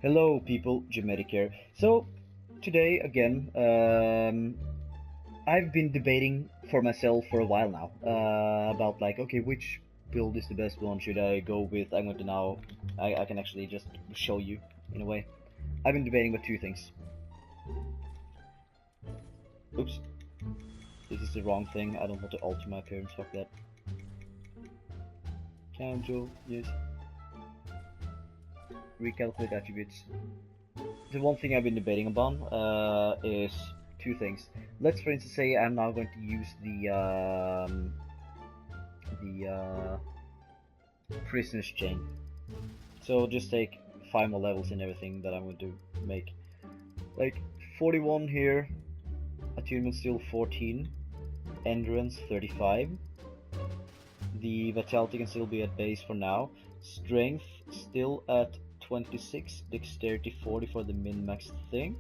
Hello people, Gemetic here. So, today again, I've been debating for myself for a while now, about like, okay, which build is the best one, should I go with? I'm going to now, I can actually just show you, in a way. I've been debating about two things. Oops. This is the wrong thing, I don't want to alter my appearance, fuck that. Casual, yes. Recalculate attributes. The one thing I've been debating upon is two things. Let's, for instance, say I'm now going to use the prisoner's chain. So just take 5 more levels in everything that I'm going to make. Like 41 here, attunement still 14, endurance 35. The vitality can still be at base for now. Strength still at 26, dexterity 40 for the min-max thing.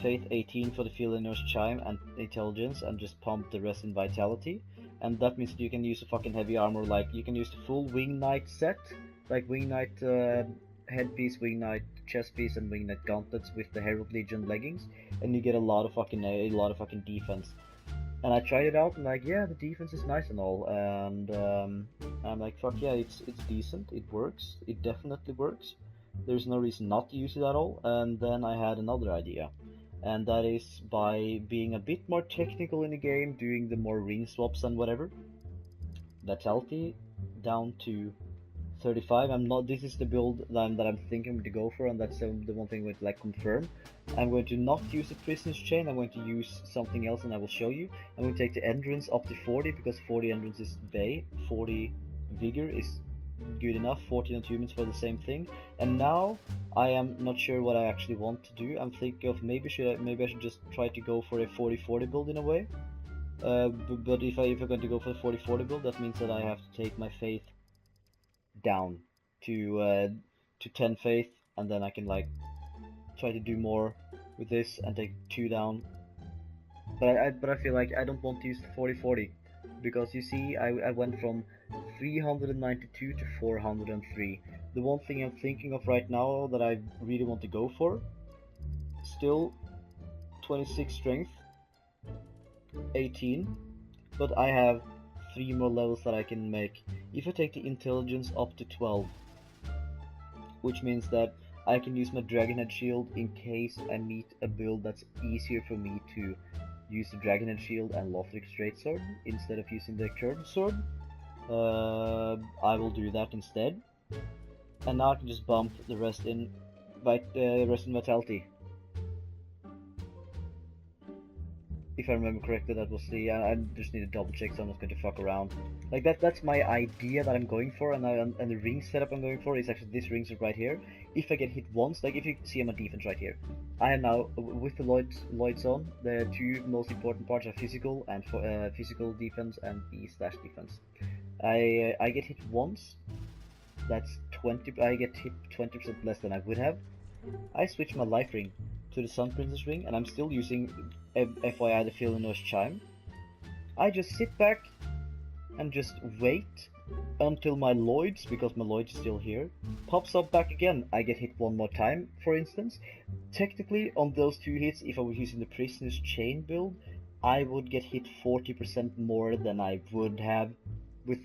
Faith 18 for the Feelinger's Chime and intelligence, and just pump the rest in vitality. And that means that you can use a fucking heavy armor, like you can use the full Wing Knight set, like Wing Knight headpiece, Wing Knight chest piece, and Wing Knight gauntlets with the Herald Legion leggings, and you get a lot of fucking defense. And I tried it out, and like, yeah, the defense is nice and all, and I'm like, fuck yeah, it's decent, it works, it definitely works. There's no reason not to use it at all. And then I had another idea, and that is by being a bit more technical in the game, doing the more ring swaps and whatever. Vitality down to 35. This is the build that I'm thinking to go for, and that's the one thing with like confirm. I'm going to not use the prisoner's chain, I'm going to use something else, and I will show you. I'm going to take the endurance up to 40, because 40 endurance is bay, 40 vigor is good enough, 40 attunements for the same thing. And now I am not sure what I actually want to do. I'm thinking of maybe I should just try to go for a 40-40 build in a way. But if I'm going to go for the 40-40 build, that means that I have to take my faith down to 10 faith, and then I can like try to do more with this and take 2 down. But I feel like I don't want to use the 40-40, because you see I went from 392 to 403. The one thing I'm thinking of right now that I really want to go for, still 26 strength, 18, but I have 3 more levels that I can make. If I take the intelligence up to 12, which means that I can use my Dragonhead shield in case I meet a build that's easier for me to use the Dragonhead shield and Lothric straight sword instead of using the curved sword. I will do that instead, and now I can just bump the rest in vitality. If I remember correctly, that was the. I just need to double check, so I'm not going to fuck around. Like that's my idea that I'm going for, and the ring setup I'm going for is actually this ring set right here. If I get hit once, like if you see my defense right here, I am now with the Lloyd's on. The two most important parts are physical and physical defense and E/defense. I get hit once. That's 20. I get hit 20% less than I would have. I switch my life ring to the Sun Princess ring, and I'm still using FYI the Feelinger's Chime. I just sit back and just wait until my Lloyd's, because my Lloyd's is still here, pops up back again. I get hit one more time, for instance. Technically, on those 2 hits, if I was using the Prisoner's Chain build, I would get hit 40% more than I would have with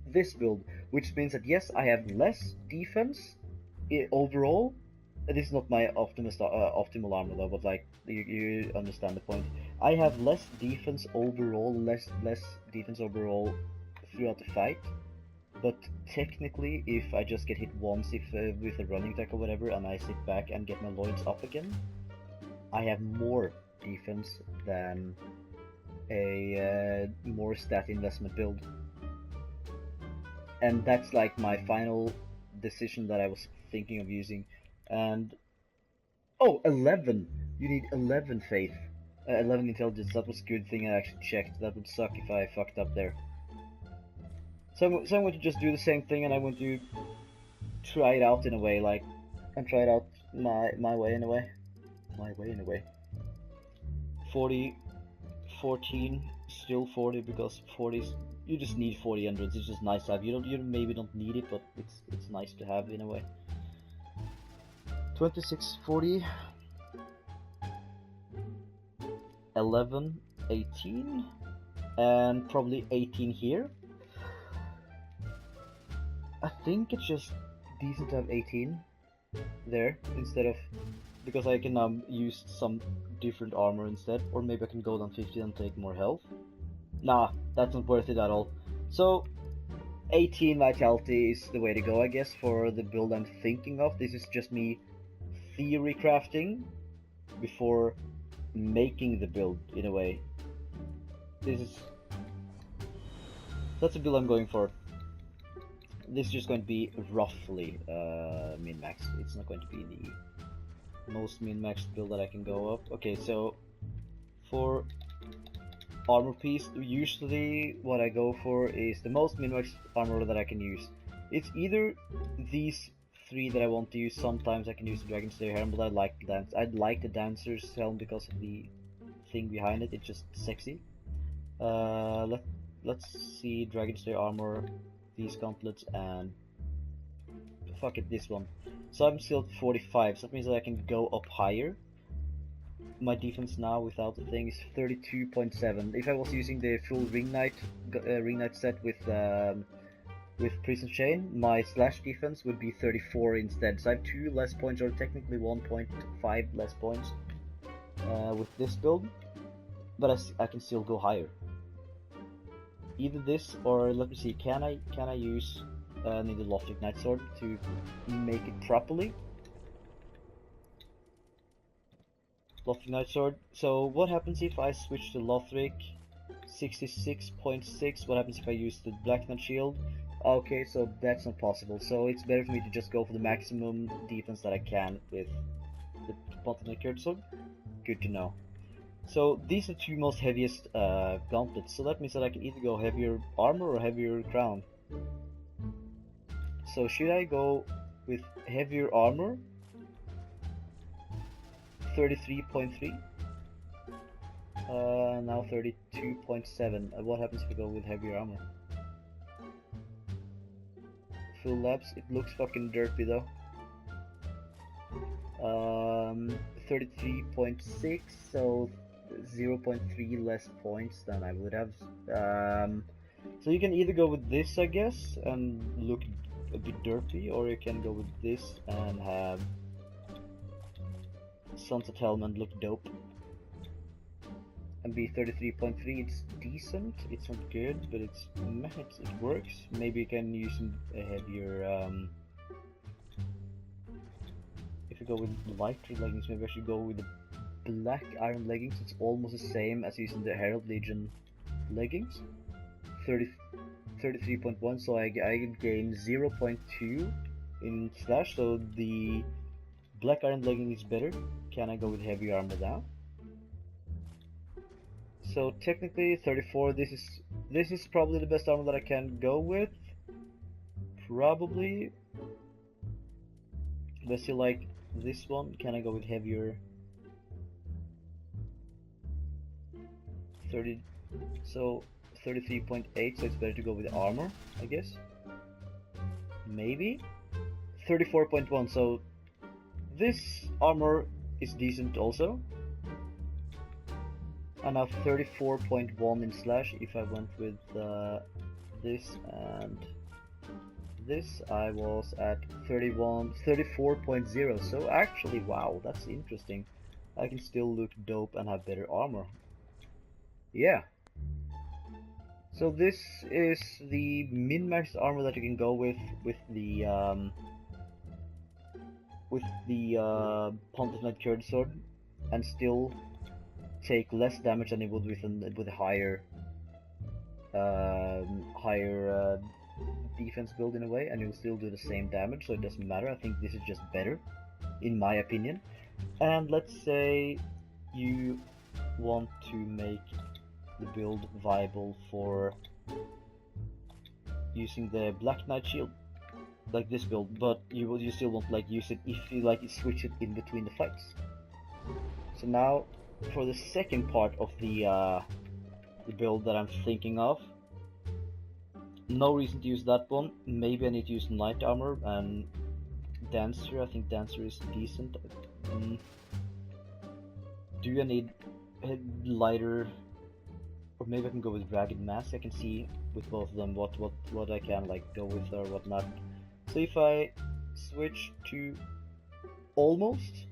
this build, which means that yes, I have less defense overall. This is not my optimal armor though, but like you understand the point. I have less defense overall, less defense overall throughout the fight. But technically, if I just get hit once, with a running attack or whatever, and I sit back and get my Lloyd's up again, I have more defense than a more stat investment build. And that's like my final decision that I was thinking of using. And oh, 11! You need 11 faith, 11 intelligence. That was a good thing I actually checked. That would suck if I fucked up there. So I'm going to just do the same thing, and I'm going to try it out in a way, like, and try it out my way in a way. 40, 14, still 40, because 40 you just need 40 endurance. It's just nice to have. You maybe don't need it, but it's nice to have in a way. 26, 40, 11, 18, and probably 18 here. I think it's just decent to have 18 there instead of, because I can use some different armor instead, or maybe I can go down 50 and take more health. Nah, that's not worth it at all. So 18 vitality is the way to go, I guess, for the build I'm thinking of. This is just me theory crafting before making the build, in a way. That's a build I'm going for. This is just going to be roughly min-max. It's not going to be the most min-maxed build that I can go up. Okay, so for armor piece, usually what I go for is the most min-maxed armor that I can use. It's either these three that I want to use. Sometimes I can use the Dragon Slayer helm, but I like the Dancer's helm because of the thing behind it. It's just sexy. Let's see, Dragon Slayer armor, these gauntlets, and fuck it, this one. So I'm still at 45, so that means that I can go up higher. My defense now without the thing is 32.7. If I was using the full ring knight set with prison chain, my slash defense would be 34 instead. So I have 2 less points, or technically 1.5 less points with this build, but I can still go higher. Either this, or let me see, can I use need the Lothric Knight Sword to make it properly? Lothric Knight Sword. So what happens if I switch to Lothric? 66.6. What happens if I use the Black Knight Shield? Okay, so that's not possible. So it's better for me to just go for the maximum defense that I can with the Pontiac Curd Sword. Good to know. So these are 2 most heaviest gauntlets. So that means that I can either go heavier armor or heavier crown. So should I go with heavier armor? 33.3. Now 32.7. What happens if I go with heavier armor? Full labs. It looks fucking dirty though. 33.6. So 0.3 less points than I would have. So you can either go with this, I guess, and look a bit dirty, or you can go with this and have Sunset Helm and look dope. And be 33.3. It's decent. It's not good, but it works. Maybe you can use a heavier. If you go with lighter leggings, maybe I should go with the black iron leggings. It's almost the same as using the Herald Legion leggings. 33.1, so I gain 0.2 in slash, so the black iron legging is better. Can I go with heavy armor now? So technically 34, this is probably the best armor that I can go with. Probably. But still like this one, can I go with heavier? 30, so 33.8, so it's better to go with armor, I guess. Maybe 34.1, so this armor is decent also. And now 34.1 in slash. If I went with this and this, I was at 34.0. So actually, wow, that's interesting. I can still look dope and have better armor. Yeah. So this is the min-max armor that you can go with the Pontiac Knight Curd Sword, and still take less damage than it would with a higher defense build in a way, and you'll still do the same damage, so it doesn't matter. I think this is just better, in my opinion. And let's say you want to make the build viable for using the Black Knight Shield, like this build, but you still won't like use it if you like switch it in between the fights. So now for the second part of the build that I'm thinking of, no reason to use that one. Maybe I need to use Knight Armor, and Dancer. I think Dancer is decent. Do I need a lighter, or maybe I can go with Ragged Mask? I can see with both of them what I can like go with or what not. So if I switch to almost.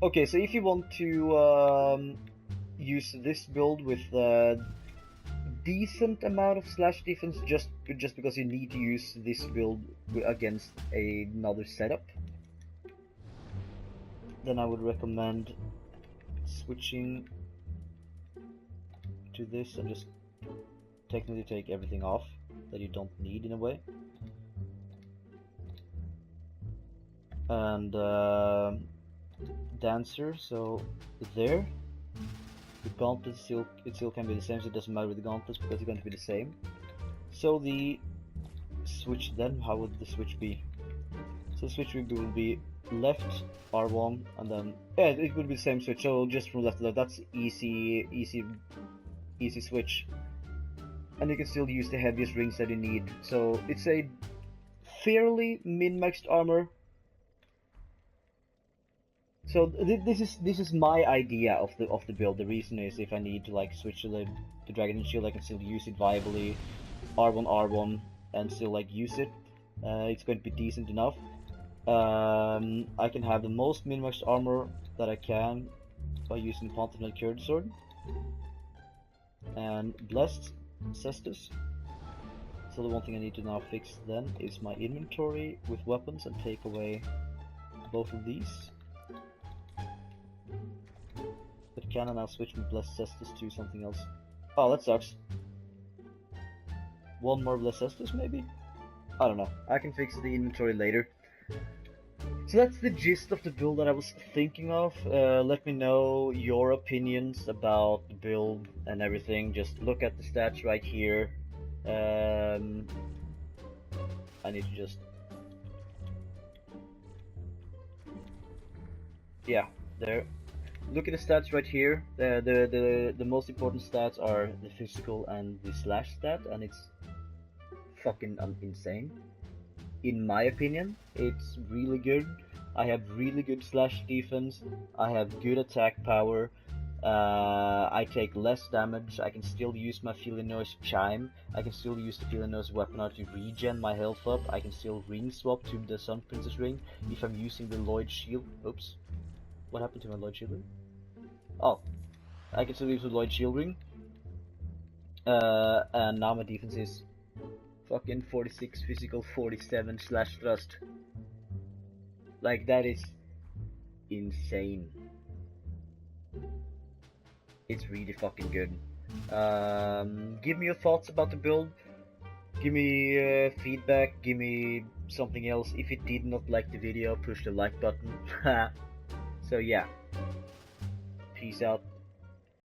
Okay, so if you want to use this build with decent amount of slash defense, just because you need to use this build against another setup, then I would recommend switching to this and just technically take everything off that you don't need in a way. And Dancer, so there. The gauntlets it still can be the same, so it doesn't matter with the gauntlets because it's going to be the same. So the switch then, how would the switch be? So the switch will be left R1 and then it would be the same switch. So just from left to left, that's easy switch. And you can still use the heaviest rings that you need. So it's a fairly min-maxed armor. So this is my idea of the build. The reason is if I need to like switch to the Dragon Shield, I can still use it viably, R1 and still like use it. It's going to be decent enough. I can have the most min-maxed armor that I can by using the Pontifical Curd Sword and Blessed Cestus. So the one thing I need to now fix then is my inventory with weapons and take away both of these. But can I now switch my Blessed Cestus to something else? Oh, that sucks. One more Blessed Cestus maybe? I don't know. I can fix the inventory later. So that's the gist of the build that I was thinking of. Let me know your opinions about the build and everything. Just look at the stats right here. I need to just... Yeah, there. Look at the stats right here. The most important stats are the physical and the slash stat, and it's fucking insane. In my opinion, it's really good. I have really good slash defense. I have good attack power. I take less damage. I can still use my Felino's Chime. I can still use the Felino's weapon to regen my health up. I can still ring swap to the Sun Princess ring if I'm using the Lloyd Shield. Oops. What happened to my Lloyd Shield ring? Oh, I can still use the Lloyd Shield ring. And now my defense is fucking 46 physical, 47 slash thrust. Like, that is insane. It's really fucking good. Give me your thoughts about the build. Give me feedback. Give me something else. If you did not like the video, push the like button. So yeah. Peace out.